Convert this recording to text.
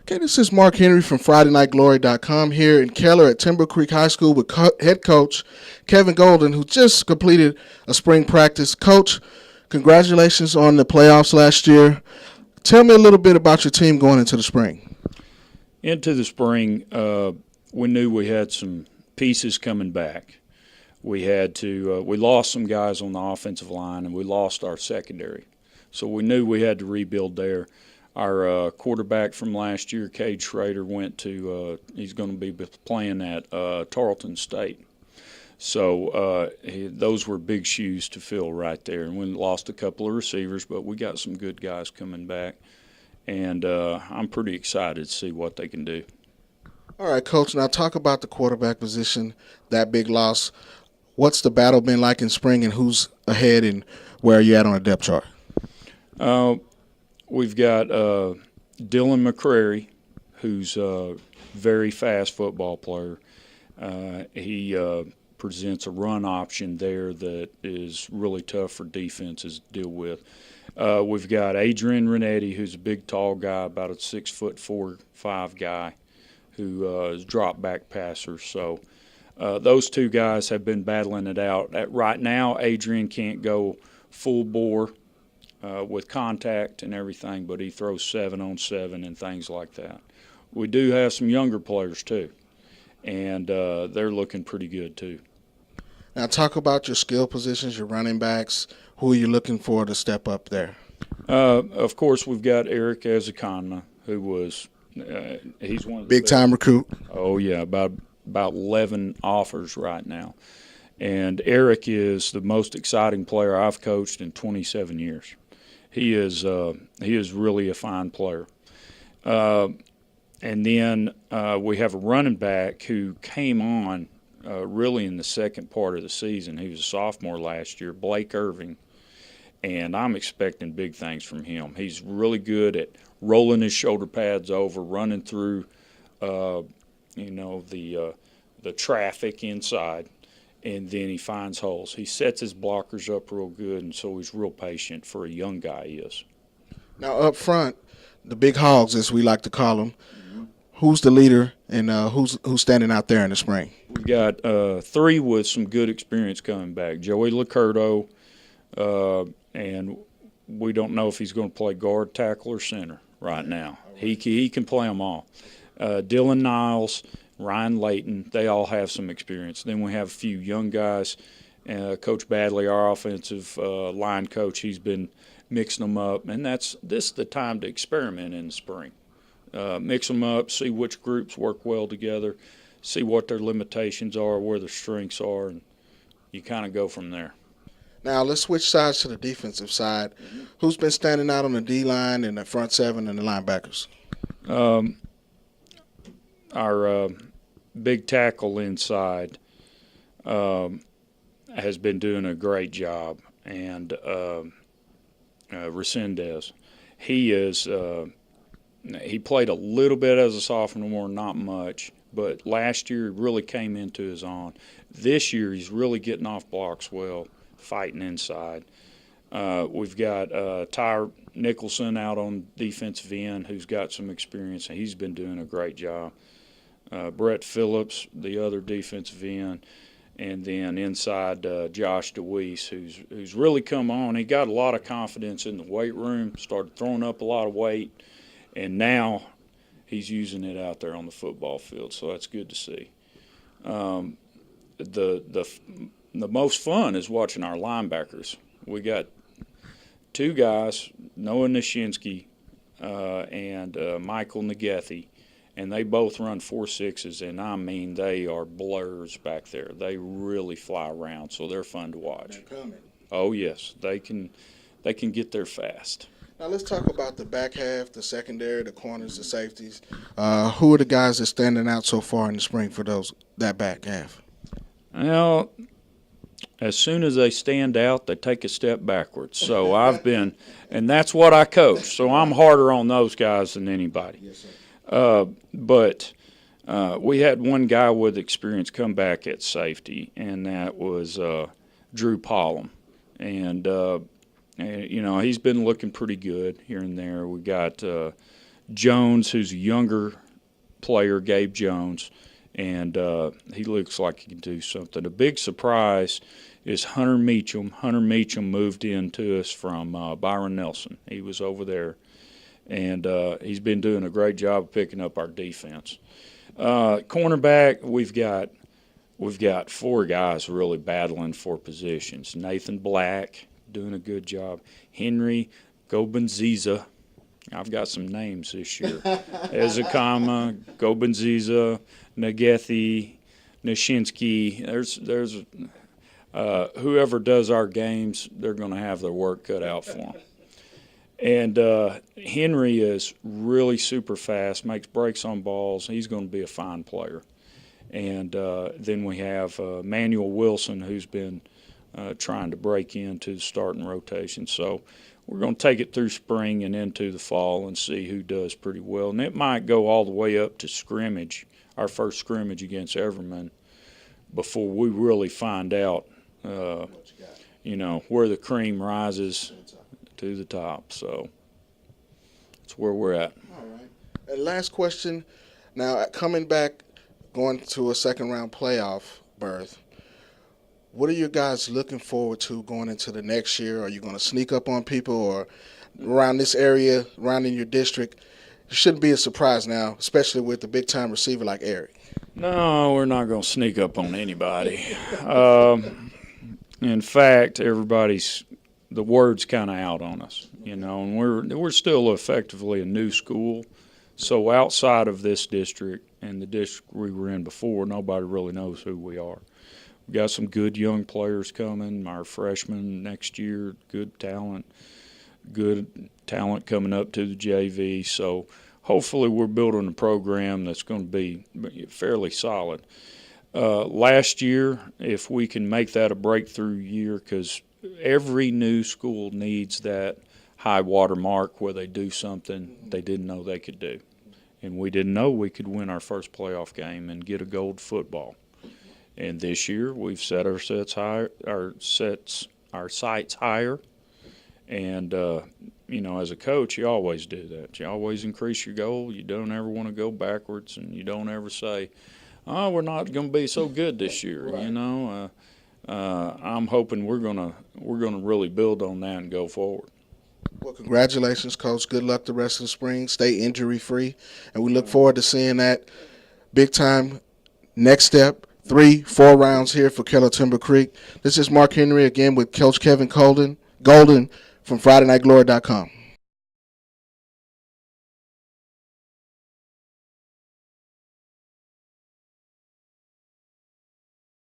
Okay, this is Mark Henry from FridayNightGlory.com here in Keller at Timber Creek High School with head coach Kevin Golden, who just completed a spring practice. Coach, congratulations on the playoffs last year. Tell me a little bit about your team going into the spring. Into the spring, we knew we had some pieces coming back. We lost some guys on the offensive line, and we lost our secondary. So we knew we had to rebuild there. Our quarterback from last year, Cade Schrader, he's going to be playing at Tarleton State. So those were big shoes to fill right there. And we lost a couple of receivers, but we got some good guys coming back. And I'm pretty excited to see what they can do. All right, Coach, now talk about the quarterback position, that big loss. What's the battle been like in spring, and who's ahead, and where are you at on the depth chart? We've got Dylan McCrary, who's a very fast football player. He presents a run option there that is really tough for defenses to deal with. We've got Adrian Renetti, who's a big, tall guy, about a 6'4", 5 guy, who is drop back passer. So those two guys have been battling it out. Right now, Adrian can't go full bore with contact and everything, but he throws 7-on-7 and things like that. We do have some younger players too, and they're looking pretty good too. Now talk about your skill positions, your running backs. Who are you looking for to step up there? Of course, we've got Eric Ezekanma, who was he's one of the big-time recruit. Oh yeah, about 11 offers right now. And Eric is the most exciting player I've coached in 27 years. He is really a fine player. And then we have a running back who came on really in the second part of the season. He was a sophomore last year, Blake Irving, and I'm expecting big things from him. He's really good at rolling his shoulder pads over, running through, the traffic inside. And then he finds holes. He sets his blockers up real good, and so he's real patient for a young guy he is. Now up front, the big hogs, as we like to call them, who's the leader, and who's standing out there in the spring? We got 3 with some good experience coming back. Joey Lacurdo, and we don't know if he's going to play guard, tackle, or center right now. He can play them all. Dylan Niles, Ryan Layton, they all have some experience. Then we have a few young guys. Coach Badley, our offensive line coach, he's been mixing them up. And this is the time to experiment in the spring. Mix them up, see which groups work well together, see what their limitations are, where their strengths are, and you kind of go from there. Now let's switch sides to the defensive side. Who's been standing out on the D-line and the front seven and the linebackers? Our big tackle inside has been doing a great job, and Resendez, he played a little bit as a sophomore, not much, but last year he really came into his own. This year he's really getting off blocks well, fighting inside. We've got Ty Nicholson out on defensive end, who's got some experience, and he's been doing a great job. Brett Phillips, the other defensive end, and then inside Josh DeWeese, who's really come on. He got a lot of confidence in the weight room, started throwing up a lot of weight, and now he's using it out there on the football field. So that's good to see. The most fun is watching our linebackers. We got 2 guys, Noah Nishinsky and Michael Nagethi. And they both run 4.6s, and I mean they are blurs back there. They really fly around, so they're fun to watch. They're coming. Oh yes, they can get there fast. Now let's talk about the back half, the secondary, the corners, the safeties. Who are the guys that's standing out so far in the spring for that back half? Well, as soon as they stand out, they take a step backwards. So and that's what I coach. So I'm harder on those guys than anybody. Yes, sir. But we had one guy with experience come back at safety, and that was Drew Pollum. And he's been looking pretty good here and there. We got Jones, who's a younger player, Gabe Jones, and he looks like he can do something. A big surprise is Hunter Meacham. Hunter Meacham moved in to us from Byron Nelson. He was over there, and he's been doing a great job of picking up our defense. Cornerback, we've got 4 guys really battling for positions. Nathan Black doing a good job. Henry Gobenziza. I've got some names this year. Ezekama, Gobenziza, Nagethi, Nishinsky. There's whoever does our games, they're going to have their work cut out for them. And Henry is really super fast, makes breaks on balls. He's going to be a fine player. And then we have Manuel Wilson, who's been trying to break into the starting rotation. So we're going to take it through spring and into the fall and see who does pretty well. And it might go all the way up to scrimmage, our first scrimmage against Everman, before we really find out, where the cream rises to the top. So that's where we're at. All right. And last question. Now, coming back, going to a second-round playoff berth, what are you guys looking forward to going into the next year? Are you going to sneak up on people or around this area, around in your district? It shouldn't be a surprise now, especially with a big-time receiver like Eric. No, we're not going to sneak up on anybody. In fact, the word's kind of out on us, and we're still effectively a new school. So outside of this district and the district we were in before, nobody really knows who we are. We've got some good young players coming, our freshmen next year, good talent coming up to the JV. So hopefully we're building a program that's going to be fairly solid. Last year, if we can make that a breakthrough year, because every new school needs that high water mark where they do something they didn't know they could do. And we didn't know we could win our first playoff game and get a gold football. And this year we've set our sights higher. And as a coach, you always do that. You always increase your goal. You don't ever want to go backwards, and you don't ever say, "Oh, we're not going to be so good this year." Right. I'm hoping we're gonna really build on that and go forward. Well, congratulations, Coach. Good luck the rest of the spring. Stay injury-free, and we look forward to seeing that big-time next step, 3-4 rounds here for Keller Timber Creek. This is Mark Henry again with Coach Kevin Golden from FridayNightGlory.com.